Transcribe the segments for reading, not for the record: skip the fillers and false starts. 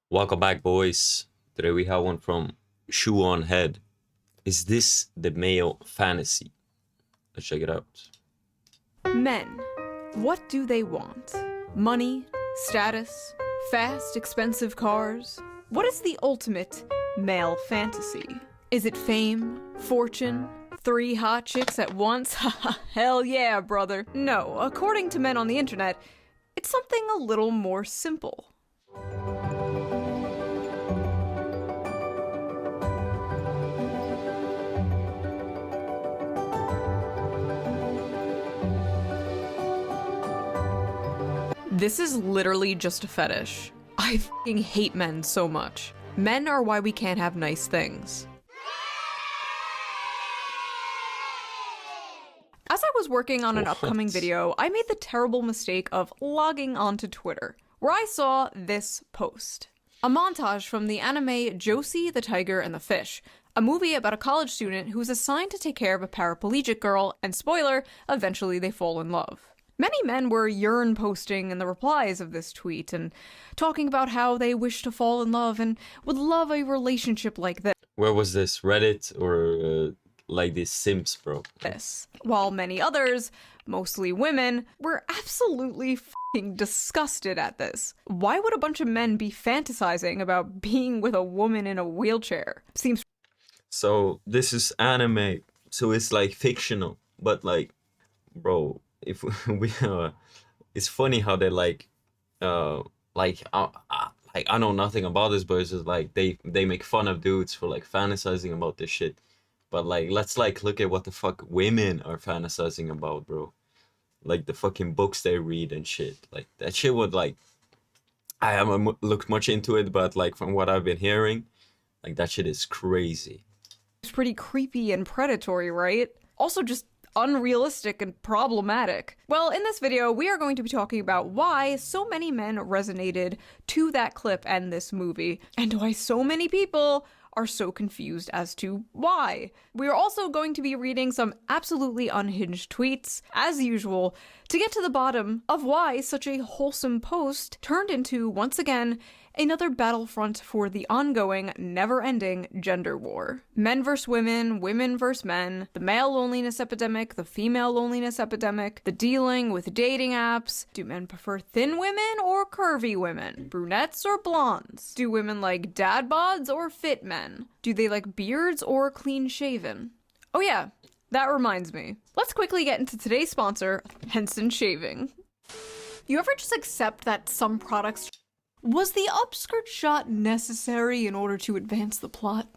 Welcome back, boys. Today we have one from Shoe on Head. Is this the male fantasy? Let's check it out. Men. What do they want? Money? Status? Fast, expensive cars? What is the ultimate male fantasy? Is it fame? Fortune? 3 hot chicks at once? Haha, hell yeah, brother. No, according to men on the internet, it's something a little more simple. This is literally just a fetish. I f***ing hate men so much. Men are why we can't have nice things. As I was working on an upcoming video, I made the terrible mistake of logging onto Twitter, where I saw this post. A montage from the anime Josie, the Tiger, and the Fish, a movie about a college student who's assigned to take care of a paraplegic girl, and spoiler, eventually they fall in love. Many men were yearn posting in the replies of this tweet and talking about how they wish to fall in love and would love a relationship like Where was this? Reddit or like these Sims, bro? this. While many others, mostly women, were absolutely f***ing disgusted at this. Why would a bunch of men be fantasizing about being with a woman in a wheelchair? Seems So this is anime, so it's like fictional, but like, bro, if we it's funny how they like I know nothing about this, but it's just like they make fun of dudes for like fantasizing about this shit. But like, let's like look at what the fuck women are fantasizing about, bro. Like the fucking books they read and shit. Like that shit would like, I haven't looked much into it, but like from what I've been hearing, like that shit is crazy. pretty creepy and predatory, right? Also just unrealistic and problematic. Well, in this video, we are going to be talking about why so many men resonated to that clip and this movie, and why so many people are so confused as to why. We are also going to be reading some absolutely unhinged tweets, as usual, to get to the bottom of why such a wholesome post turned into, once again, another battlefront for the ongoing, never-ending gender war. Men versus women, women versus men, the male loneliness epidemic, the female loneliness epidemic, the dealing with dating apps. Do men prefer thin women or curvy women? Brunettes or blondes? Do women like dad bods or fit men? Do they like beards or clean-shaven? Oh yeah, that reminds me. Let's quickly get into today's sponsor, Henson Shaving. You ever just accept that some products... Was the upskirt shot necessary in order to advance the plot?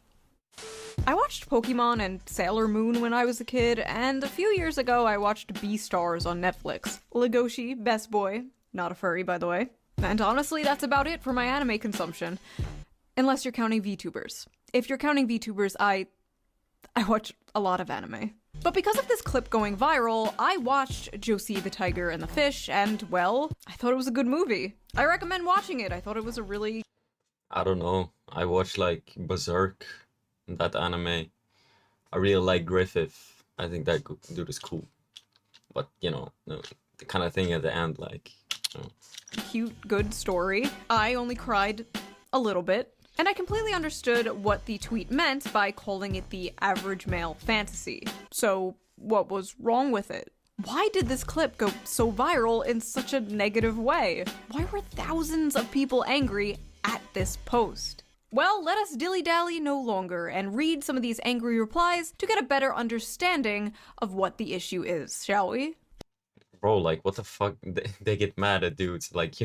I watched Pokemon and Sailor Moon when I was a kid, and a few years ago I watched Beastars on Netflix. Legoshi, best boy. Not a furry, by the way. And honestly, that's about it for my anime consumption. Unless you're counting VTubers. If you're counting VTubers, I watch a lot of anime. But because of this clip going viral, I watched Josie, the Tiger, and the Fish, and, well, I thought it was a good movie. I recommend watching it. I thought it was a really... I don't know. I watched like Berserk, that anime. I really like Griffith. I think that dude is cool. But, you know, the kind of thing at the end, like... cute, good story. I only cried a little bit. And I completely understood what the tweet meant by calling it the average male fantasy. So, what was wrong with it? Why did this clip go so viral in such a negative way? Why were thousands of people angry at this post? Well, let us dilly-dally no longer and read some of these angry replies to get a better understanding of what the issue is, shall we? Bro, like, what the fuck? They get mad at dudes. Like,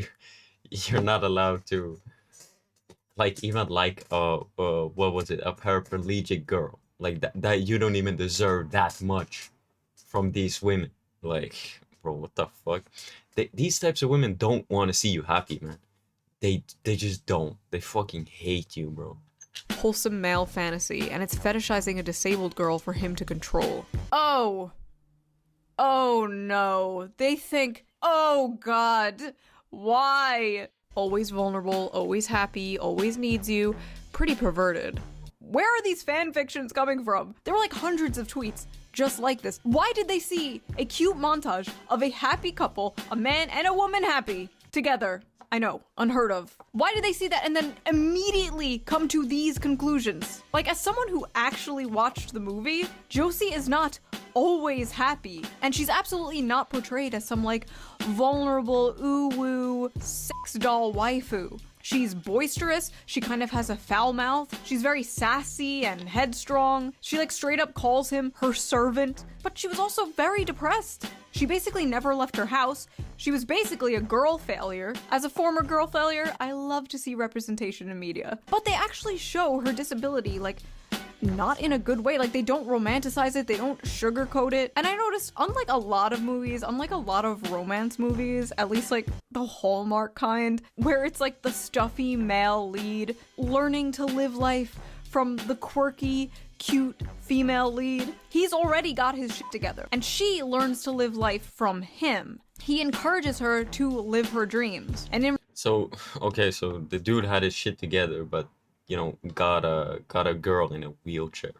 you're not allowed to... Like, even like, what was it? A paraplegic girl. Like, that you don't even deserve that much from these women. Like, bro, what the fuck? These types of women don't want to see you happy, man. They just don't. They fucking hate you, bro. Wholesome male fantasy, and it's fetishizing a disabled girl for him to control. Oh no. They think, oh god, why? Always vulnerable, always happy, always needs you. Pretty perverted. Where are these fan fictions coming from? There were like hundreds of tweets just like this. Why did they see a cute montage of a happy couple, a man and a woman happy, together? I know, unheard of. Why do they see that and then immediately come to these conclusions? Like, as someone who actually watched the movie, Josie is not always happy, and she's absolutely not portrayed as some, like, vulnerable, ooh-woo, sex doll waifu. She's boisterous, she kind of has a foul mouth, she's very sassy and headstrong, she like straight up calls him her servant, but she was also very depressed. She basically never left her house, she was basically a girl failure. As a former girl failure, I love to see representation in media. But they actually show her disability, like, not in a good way. Like, they don't romanticize it, they don't sugarcoat it. And I noticed, unlike a lot of movies, unlike a lot of romance movies, at least like the Hallmark kind, where it's like the stuffy male lead learning to live life from the quirky, cute female lead, he's already got his shit together. And she learns to live life from him. He encourages her to live her dreams. And in okay, so the dude had his shit together, but you know, got a girl in a wheelchair.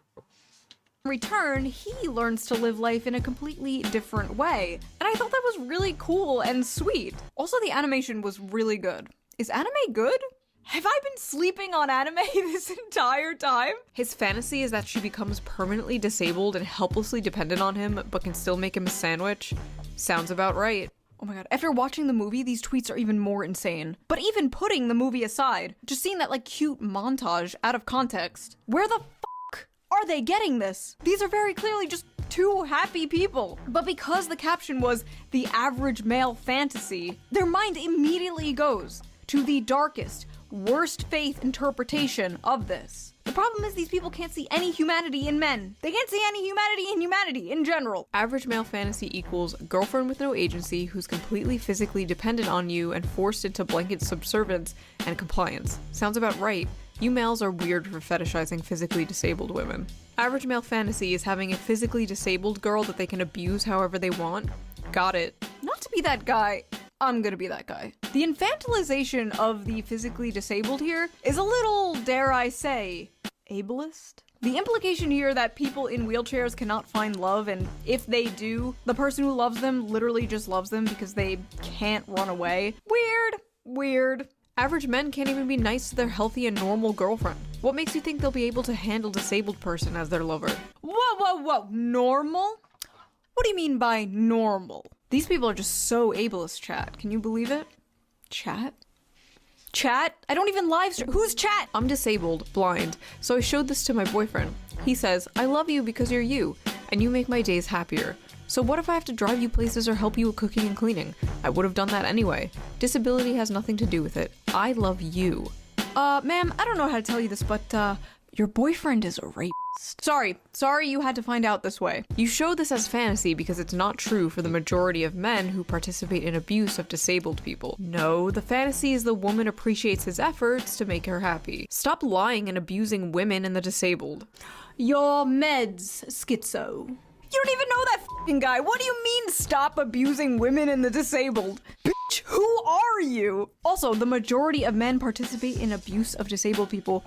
return, he learns to live life in a completely different way. And I thought that was really cool and sweet. Also, the animation was really good. Is anime good? Have I been sleeping on anime this entire time? His fantasy is that she becomes permanently disabled and helplessly dependent on him, but can still make him a sandwich. Sounds about right. Oh my god, after watching the movie, these tweets are even more insane. But even putting the movie aside, just seeing that like cute montage out of context, where the fuck are they getting this? These are very clearly just two happy people. But because the caption was the average male fantasy, their mind immediately goes to the darkest, worst faith interpretation of this. The problem is these people can't see any humanity in men. They can't see any humanity in humanity in general. Average male fantasy equals girlfriend with no agency who's completely physically dependent on you and forced into blanket subservience and compliance. Sounds about right. You males are weird for fetishizing physically disabled women. Average male fantasy is having a physically disabled girl that they can abuse however they want. Got it. Not to be that guy. I'm gonna be that guy. The infantilization of the physically disabled here is a little, dare I say, ableist? The implication here that people in wheelchairs cannot find love, and if they do, the person who loves them literally just loves them because they can't run away. Weird. Average men can't even be nice to their healthy and normal girlfriend. What makes you think they'll be able to handle a disabled person as their lover? Whoa, normal? What do you mean by normal? These people are just so ableist, chat. Can you believe it? Chat? I don't even live stream. Who's chat? I'm disabled, blind, so I showed this to my boyfriend. He says, I love you because you're you, and you make my days happier. So what if I have to drive you places or help you with cooking and cleaning? I would have done that anyway. Disability has nothing to do with it. I love you. Ma'am, I don't know how to tell you this, but, your boyfriend is a rapist. Sorry you had to find out this way. You show this as fantasy because it's not true for the majority of men who participate in abuse of disabled people. No, the fantasy is the woman appreciates his efforts to make her happy. Stop lying and abusing women and the disabled. Your meds, schizo. You don't even know that f***ing guy. What do you mean stop abusing women and the disabled? Bitch, who are you? Also, the majority of men participate in abuse of disabled people.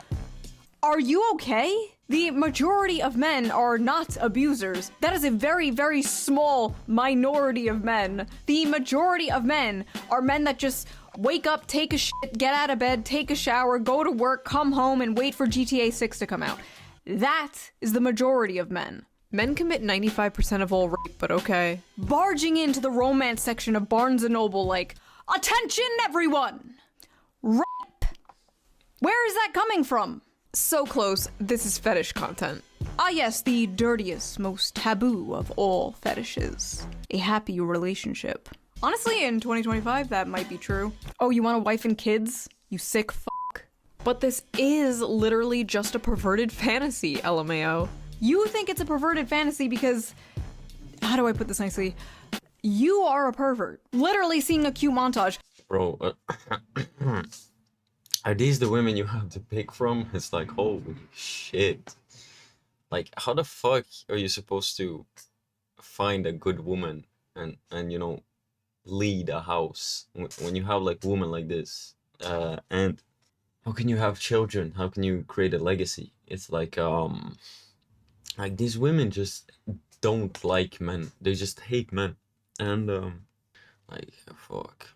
Are you okay? The majority of men are not abusers. That is a very, very small minority of men. The majority of men are men that just wake up, take a shit, get out of bed, take a shower, go to work, come home, and wait for GTA 6 to come out. That is the majority of men. Men commit 95% of all rape, but okay. Barging into the romance section of Barnes & Noble like, attention everyone! Rape! Where is that coming from? So close, this is fetish content. Ah yes, the dirtiest, most taboo of all fetishes. A happy relationship. Honestly, in 2025, that might be true. Oh, you want a wife and kids? You sick fuck. But this is literally just a perverted fantasy, LMAO. You think it's a perverted fantasy because... How do I put this nicely? You are a pervert. Literally seeing a cute montage. Bro, are these the women you have to pick from? It's like, holy shit. Like, how the fuck are you supposed to find a good woman and you know, lead a house when you have like women like this? And how can you have children? How can you create a legacy? It's like these women just don't like men. They just hate men. And like, fuck.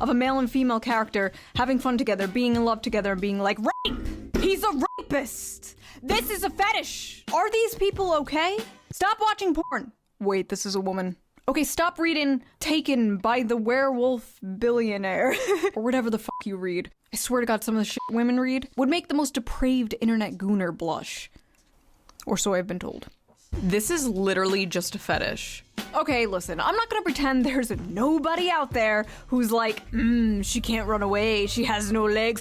of a male and female character having fun together, being in love together, and being like, rape! He's a rapist! This is a fetish! Are these people okay? Stop watching porn. Wait, this is a woman. Okay, stop reading Taken by the Werewolf Billionaire. Or whatever the fuck you read. I swear to God, some of the shit women read would make the most depraved internet gooner blush. Or so I've been told. This is literally just a fetish. Okay, listen, I'm not gonna pretend there's nobody out there who's like, she can't run away, she has no legs.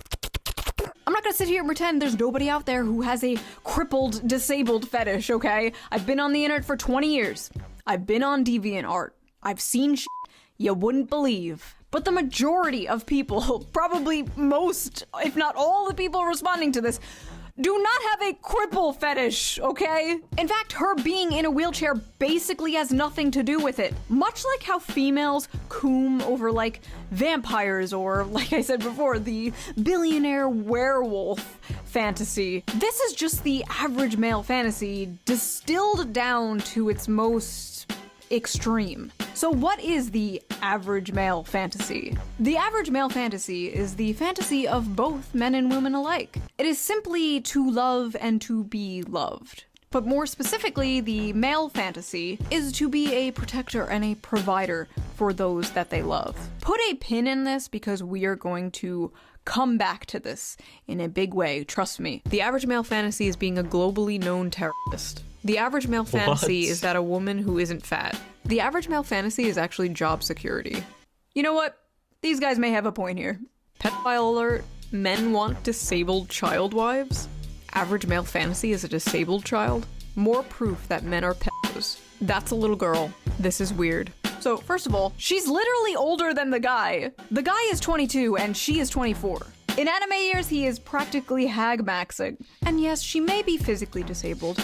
I'm not gonna sit here and pretend there's nobody out there who has a crippled, disabled fetish, okay? I've been on the internet for 20 years. I've been on DeviantArt. I've seen shit you wouldn't believe. But the majority of people, probably most, if not all the people responding to this, do not have a cripple fetish, okay? In fact, her being in a wheelchair basically has nothing to do with it. Much like how females coom over, like, vampires or, like I said before, the billionaire werewolf fantasy. This is just the average male fantasy distilled down to its most extreme. So what is the average male fantasy? The average male fantasy is the fantasy of both men and women alike. It is simply to love and to be loved. But more specifically, the male fantasy is to be a protector and a provider for those that they love. Put a pin in this because we are going to come back to this in a big way, trust me. The average male fantasy is being a globally known terrorist. The average male fantasy is that a woman who isn't fat. The average male fantasy is actually job security. You know what? These guys may have a point here. Pedophile alert. Men want disabled child wives. Average male fantasy is a disabled child. More proof that men are pedos. That's a little girl. This is weird. So, first of all, she's literally older than the guy. The guy is 22 and she is 24. In anime years, he is practically hag maxing. And yes, she may be physically disabled,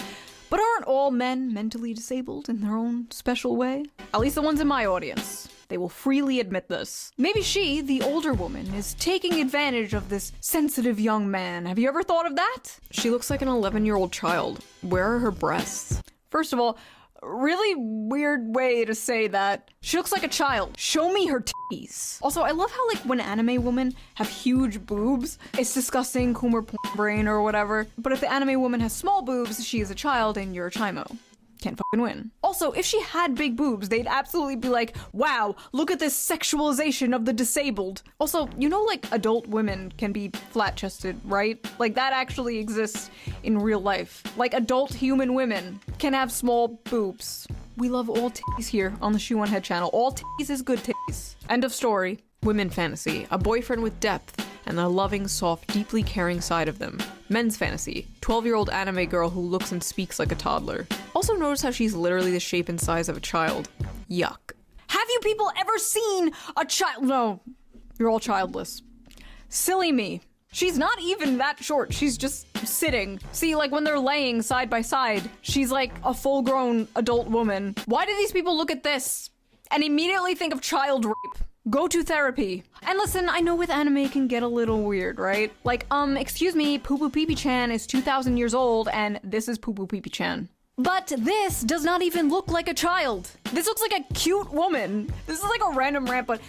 but aren't all men mentally disabled in their own special way? At least the ones in my audience. They will freely admit this. Maybe she, the older woman, is taking advantage of this sensitive young man. Have you ever thought of that? She looks like an 11-year-old child. Where are her breasts? First of all, really weird way to say that. She looks like a child. Show me her titties. Also, I love how, like, when anime women have huge boobs, it's disgusting, Coomer porn brain or whatever. But if the anime woman has small boobs, she is a child and you're a chimo. Can't fucking win. Also, if she had big boobs, they'd absolutely be like, wow, look at this sexualization of the disabled. Also, you know, like, adult women can be flat-chested, right? Like, that actually exists in real life. Like, adult human women can have small boobs. We love all titties here on the Shoe on Head channel. All titties is good titties. End of story. Women fantasy. A boyfriend with depth and the loving, soft, deeply caring side of them. Men's fantasy. 12-year-old anime girl who looks and speaks like a toddler. Also notice how she's literally the shape and size of a child. Yuck. Have you people ever seen a child? No, you're all childless. Silly me. She's not even that short. She's just sitting. See, like when they're laying side by side, she's like a full-grown adult woman. Why do these people look at this and immediately think of child rape? Go to therapy. And listen, I know with anime it can get a little weird, right? Like, excuse me, Poo Poo Pee Pee Chan is 2,000 years old and this is Poo Poo Pee Pee Chan. But this does not even look like a child. This looks like a cute woman. This is like a random rant, but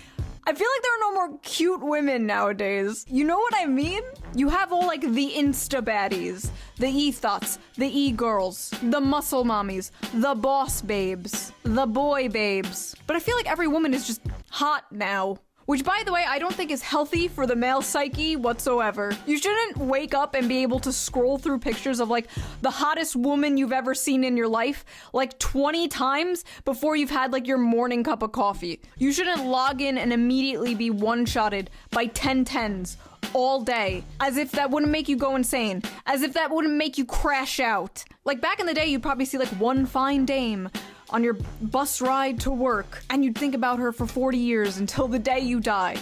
I feel like there are no more cute women nowadays. You know what I mean? You have all like the insta baddies, the e-thots, the e-girls, the muscle mommies, the boss babes, the boy babes. But I feel like every woman is just hot now. Which, by the way, I don't think is healthy for the male psyche whatsoever. You shouldn't wake up and be able to scroll through pictures of, like, the hottest woman you've ever seen in your life, like, 20 times before you've had, like, your morning cup of coffee. You shouldn't log in and immediately be one-shotted by 10 tens all day. As if that wouldn't make you go insane. As if that wouldn't make you crash out. Like, back in the day, you'd probably see, like, one fine dame on your bus ride to work, and you'd think about her for 40 years until the day you die.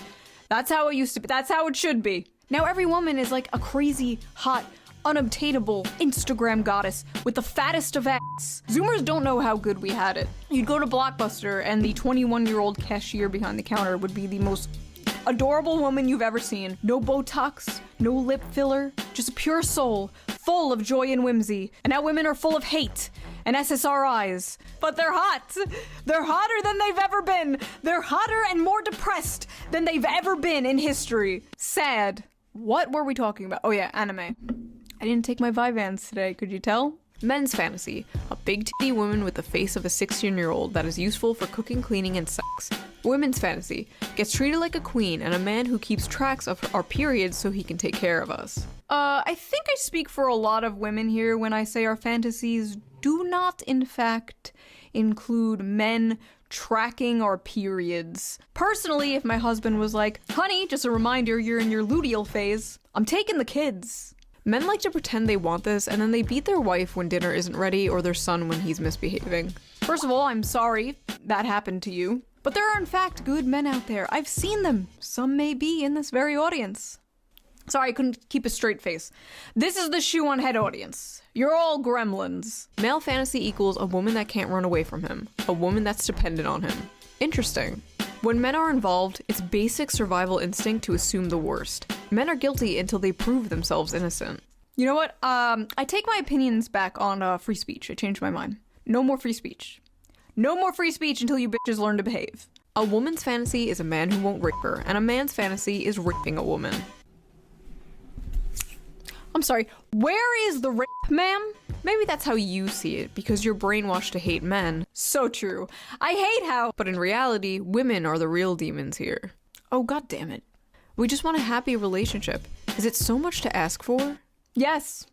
That's how it used to be. That's how it should be. Now every woman is like a crazy, hot, unobtainable Instagram goddess with the fattest of ass. Zoomers don't know how good we had it. You'd go to Blockbuster, and the 21-year-old cashier behind the counter would be the most adorable woman you've ever seen. No Botox, no lip filler, just a pure soul, full of joy and whimsy. And now women are full of hate and SSRIs. But they're hot. They're hotter than they've ever been. They're hotter and more depressed than they've ever been in history. Sad. What were we talking about? Oh yeah, anime. I didn't take my Vyvanse today, could you tell? Men's fantasy. A big titty woman with the face of a 16-year-old that is useful for cooking, cleaning, and sex. Women's fantasy. Gets treated like a queen and a man who keeps tracks of our periods so he can take care of us. I think I speak for a lot of women here when I say our fantasies do not, in fact, include men tracking our periods. Personally, if my husband was like, honey, just a reminder you're in your luteal phase, I'm taking the kids. Men like to pretend they want this, and then they beat their wife when dinner isn't ready or their son when he's misbehaving. First of all, I'm sorry that happened to you. But there are in fact good men out there. I've seen them. Some may be in this very audience. Sorry, I couldn't keep a straight face. This is the shoe on head audience. You're all gremlins. Male fantasy equals a woman that can't run away from him. A woman that's dependent on him. Interesting. When men are involved, it's basic survival instinct to assume the worst. Men are guilty until they prove themselves innocent. You know what? I take my opinions back on free speech. I changed my mind. No more free speech. No more free speech until you bitches learn to behave. A woman's fantasy is a man who won't rape her, and a man's fantasy is raping a woman. I'm sorry, where is the rape, ma'am? Maybe that's how you see it, because you're brainwashed to hate men. So true. I hate how— But in reality, women are the real demons here. Oh, god damn it. We just want a happy relationship. Is it so much to ask for? Yes.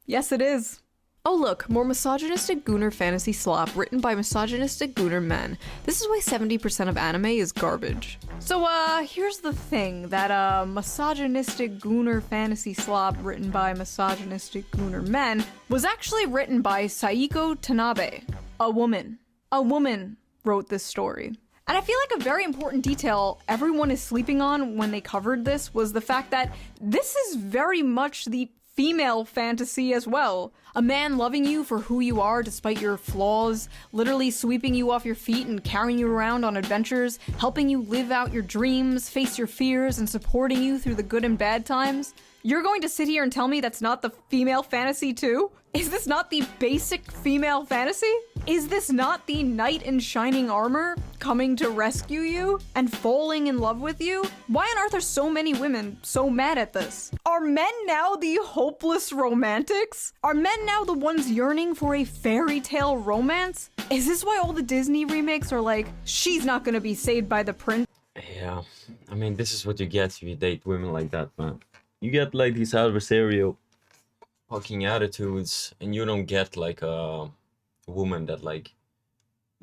Yes, it is. Oh look, more misogynistic gooner fantasy slop written by misogynistic gooner men. This is why 70% of anime is garbage. So here's the thing, that misogynistic gooner fantasy slop written by misogynistic gooner men was actually written by Saiko Tanabe, a woman. A woman wrote this story. And I feel like a very important detail everyone is sleeping on when they covered this was the fact that this is very much the female fantasy as well. A man loving you for who you are despite your flaws, literally sweeping you off your feet and carrying you around on adventures, helping you live out your dreams, face your fears, and supporting you through the good and bad times. You're going to sit here and tell me that's not the female fantasy too? Is this not the basic female fantasy? Is this not the knight in shining armor coming to rescue you and falling in love with you? Why on earth are so many women so mad at this? Are men now the hopeless romantics? Are men now the ones yearning for a fairy tale romance? Is this why all the Disney remakes are like, she's not gonna be saved by the prince? Yeah, I mean, this is what you get if you date women like that, man. You get like these adversarial fucking attitudes, and you don't get like a woman that like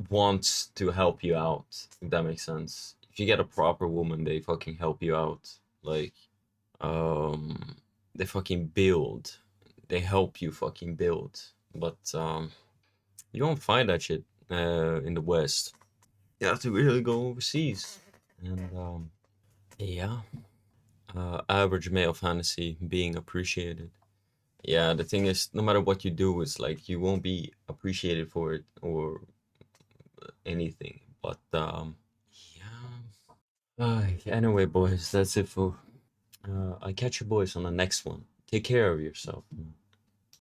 wants to help you out, if that makes sense. If you get a proper woman, they fucking help you out. Like, they fucking build. They help you fucking build. But you won't find that shit in the West. You have to really go overseas. And yeah. Average male fantasy being appreciated. Yeah, the thing is, no matter what you do, it's like you won't be appreciated for it or anything. But yeah. Anyway, boys, that's it for. I'll catch you boys on the next one. Take care of yourself.